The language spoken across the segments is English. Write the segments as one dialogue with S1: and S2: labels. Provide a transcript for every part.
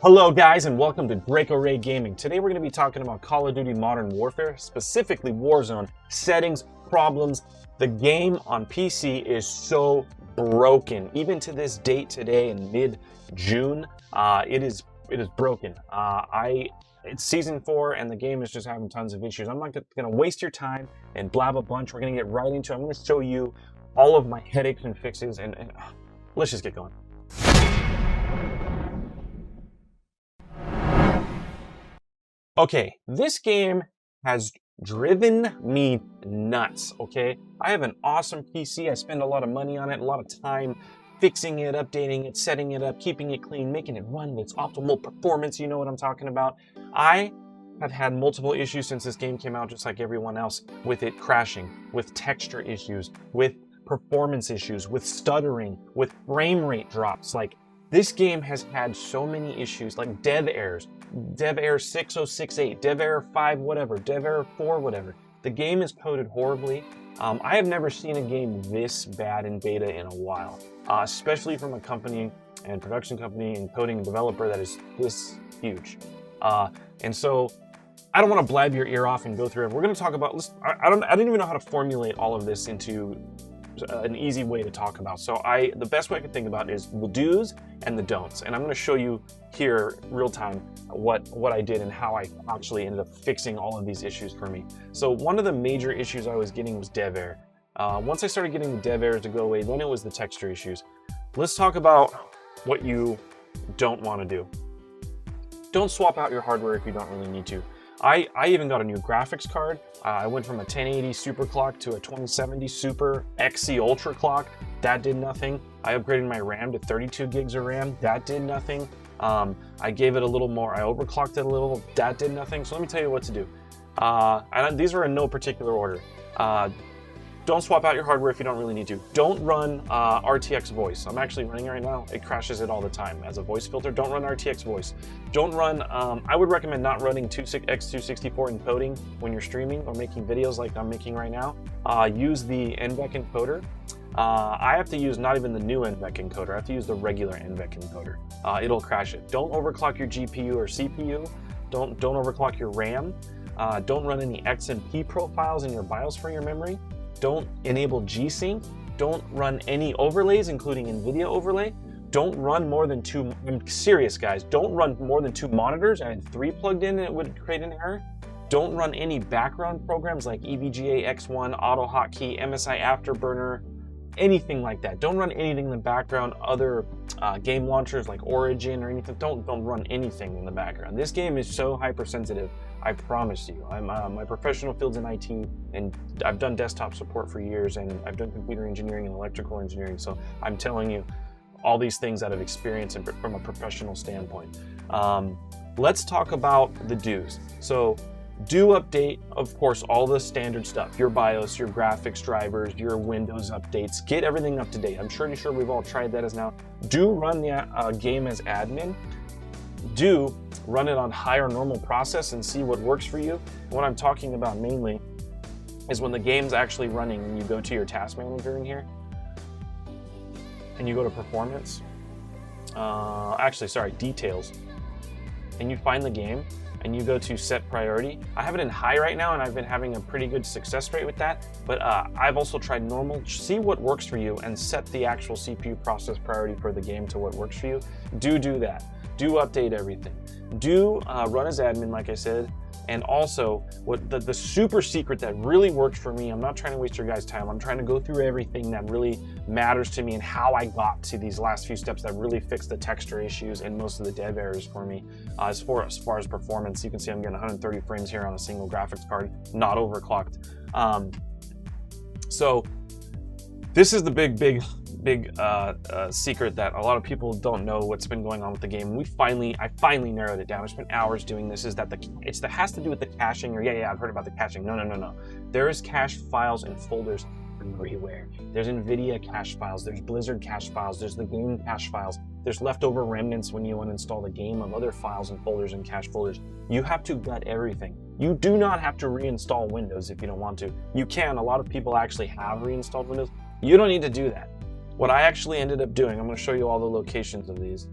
S1: Hello guys and welcome to Draco Gaming. Today we're going to be talking about Call of Duty Modern Warfare, specifically Warzone, settings, problems. The game on PC is so broken. Even to this date today in mid-June, it is broken. It's season 4 and the game is just having tons of issues. I'm not going to waste your time and blab a bunch. We're going to get right into it. I'm going to show you all of my headaches and fixes and let's just get going. Okay, this game has driven me nuts, okay? I have an awesome PC. I spend a lot of money on it, a lot of time fixing it, updating it, setting it up, keeping it clean, making it run with its optimal performance. You know what I'm talking about. I have had multiple issues since this game came out, just like everyone else, with it crashing, with texture issues, with performance issues, with stuttering, with frame rate drops. Like, this game has had so many issues, like dev errors, dev error 6068, dev error 5 whatever, dev error 4 whatever. The game is coded horribly. I have never seen a game this bad in beta in a while, especially from a company and production company and coding and developer that is this huge. And so I don't want to blab your ear off and go through it. We're going to talk about, I don't even know how to formulate all of this into an easy way to talk about. So the best way I can think about is the do's and the don'ts. And I'm going to show you here real time what I did and how I actually ended up fixing all of these issues for me. So one of the major issues I was getting was dev error. Once I started getting the dev errors to go away, then it was the texture issues. Let's talk about what you don't want to do. Don't swap out your hardware if you don't really need to. I even got a new graphics card. I went from a 1080 super clock to a 2070 super XC ultra clock. That did nothing. I upgraded my RAM to 32 gigs of RAM. That did nothing. I gave it a little more. I overclocked it a little. That did nothing. So let me tell you what to do. And these are in no particular order. Don't swap out your hardware if you don't really need to. Don't run RTX voice. I'm actually running it right now. It crashes it all the time. As a voice filter, don't run RTX voice. Don't run, I would recommend not running X264 encoding when you're streaming or making videos like I'm making right now. Use the NVEC encoder. I have to use not even the new NVEC encoder. I have to use the regular NVEC encoder. It'll crash it. Don't overclock your GPU or CPU. Don't overclock your RAM. Don't run any XMP profiles in your BIOS for your memory. Don't enable G-Sync. Don't run any overlays, including NVIDIA overlay. Don't run more than 2, I'm serious guys, don't run more than 2 monitors. I had 3 plugged in and it would create an error. Don't run any background programs like EVGA X1, AutoHotkey, MSI Afterburner, anything like that. Don't run anything in the background, other game launchers like Origin or anything. Don't run anything in the background. This game is so hypersensitive. I promise you. My professional field's in IT, and I've done desktop support for years, and I've done computer engineering and electrical engineering, so I'm telling you all these things out of experience and from a professional standpoint. Let's talk about the do's. So do update, of course, all the standard stuff, your BIOS, your graphics drivers, your Windows updates, get everything up to date. I'm pretty sure we've all tried that as now. Do run the game as admin. Do run it on high or normal process and see what works for you. And what I'm talking about mainly is when the game's actually running and you go to your task manager in here and you go to performance, details, and you find the game and you go to set priority. I have it in high right now and I've been having a pretty good success rate with that, but I've also tried normal. See what works for you and set the actual CPU process priority for the game to what works for you. Do that. Do update everything. Do run as admin, like I said. And also, what the super secret that really worked for me, I'm not trying to waste your guys' time, I'm trying to go through everything that really matters to me and how I got to these last few steps that really fixed the texture issues and most of the dev errors for me. As far as performance, you can see I'm getting 130 frames here on a single graphics card, not overclocked. So this is the big secret that a lot of people don't know what's been going on with the game. I finally narrowed it down. I spent hours doing this. Is that it has to do with the caching, or yeah, I've heard about the caching. No. There is cache files and folders everywhere. There's NVIDIA cache files, there's Blizzard cache files, there's the game cache files, there's leftover remnants when you uninstall the game of other files and folders and cache folders. You have to gut everything. You do not have to reinstall Windows if you don't want to. You can. A lot of people actually have reinstalled Windows. You don't need to do that. What I actually ended up doing, I'm going to show you all the locations of these.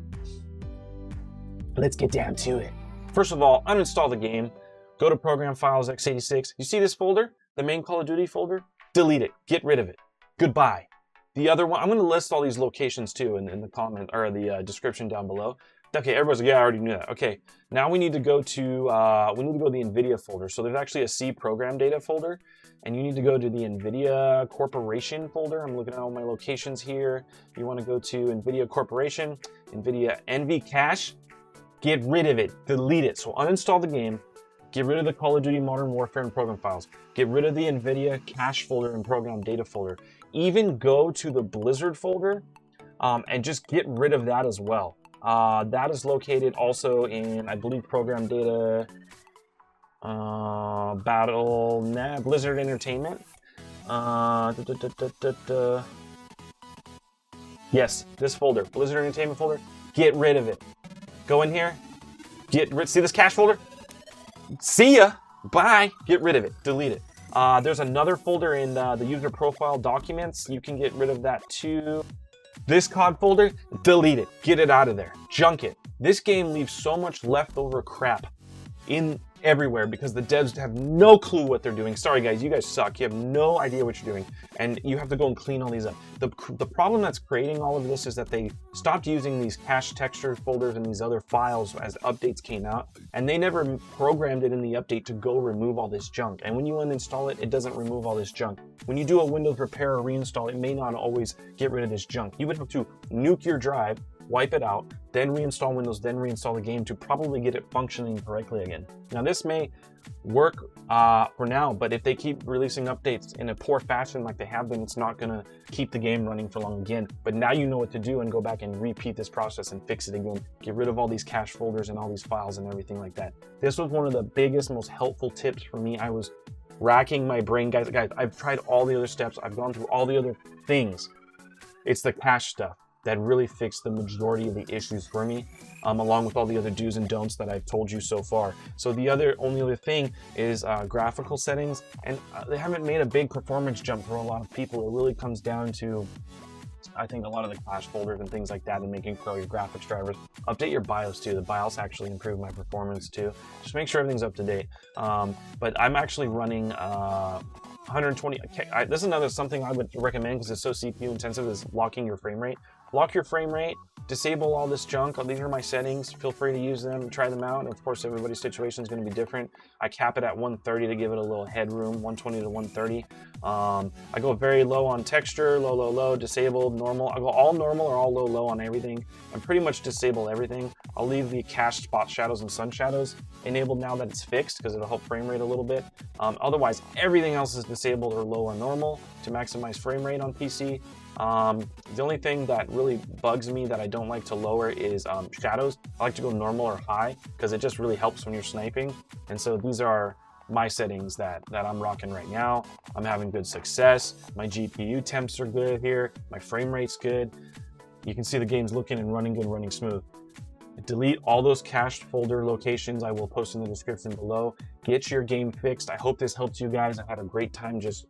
S1: Let's get down to it. First of all, uninstall the game. Go to Program Files x86. You see this folder? The main Call of Duty folder? Delete it. Get rid of it. Goodbye. The other one, I'm going to list all these locations too in the comment or the description down below. Okay, everybody's like, yeah, I already knew that. Okay, now we need to go to the NVIDIA folder. So there's actually a C program data folder, and you need to go to the NVIDIA Corporation folder. I'm looking at all my locations here. You want to go to NVIDIA Corporation, NVIDIA NV Cache. Get rid of it. Delete it. So uninstall the game. Get rid of the Call of Duty Modern Warfare and program files. Get rid of the NVIDIA cache folder and program data folder. Even go to the Blizzard folder and just get rid of that as well. That is located also in, I believe, program data, Blizzard Entertainment. Yes, this folder, Blizzard Entertainment folder. Get rid of it. Go in here. See this cache folder? See ya. Bye. Get rid of it. Delete it. There's another folder in the user profile documents. You can get rid of that too. This COD folder, delete it. Get it out of there. Junk it. This game leaves so much leftover crap in everywhere because the devs have no clue what they're doing. Sorry guys, you guys suck. You have no idea what you're doing, and you have to go and clean all these up. The problem that's creating all of this is that they stopped using these cache texture folders and these other files as updates came out, and they never programmed it in the update to go remove all this junk. And when you uninstall it, it doesn't remove all this junk. When you do a Windows repair or reinstall, it may not always get rid of this junk. You would have to nuke your drive, wipe it out, then reinstall Windows, then reinstall the game to probably get it functioning correctly again. Now this may work for now, but if they keep releasing updates in a poor fashion like they have been, it's not gonna keep the game running for long again. But now you know what to do and go back and repeat this process and fix it again. Get rid of all these cache folders and all these files and everything like that. This was one of the biggest, most helpful tips for me. I was racking my brain. Guys, I've tried all the other steps. I've gone through all the other things. It's the cache stuff that really fixed the majority of the issues for me, along with all the other do's and don'ts that I've told you so far. So the only other thing is graphical settings, and they haven't made a big performance jump for a lot of people. It really comes down to, I think, a lot of the cache folders and things like that, and making sure your graphics drivers. Update your BIOS too. The BIOS actually improved my performance too. Just make sure everything's up to date. But I'm actually running 120. This is something I would recommend because it's so CPU intensive, is locking your frame rate. Lock your frame rate, disable all this junk. These are my settings. Feel free to use them and try them out. And of course, everybody's situation is going to be different. I cap it at 130 to give it a little headroom, 120 to 130. I go very low on texture, low, disabled, normal. I go all normal or all low on everything. I pretty much disable everything. I'll leave the cached spot shadows and sun shadows enabled now that it's fixed because it'll help frame rate a little bit. Otherwise, everything else is disabled or low or normal to maximize frame rate on PC. The only thing that really bugs me that I don't like to lower is shadows. I like to go normal or high because it just really helps when you're sniping. And so these are my settings that I'm rocking right now. I'm having good success. My GPU temps are good here. My frame rate's good. You can see the game's looking and running good, running smooth. Delete all those cached folder locations. I will post in the description below. Get your game fixed. I hope this helped you guys. I had a great time just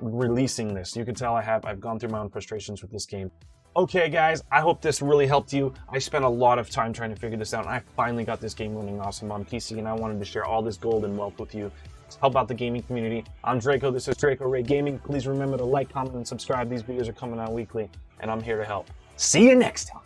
S1: releasing this. You can tell I've gone through my own frustrations with this game. Okay guys, I hope this really helped you. I spent a lot of time trying to figure this out, and I finally got this game running awesome on PC, and I wanted to share all this gold and wealth with you. Help out the gaming community. I'm Draco, this is Draco Ray Gaming. Please remember to like, comment, and subscribe. These videos are coming out weekly, and I'm here to help. See you next time.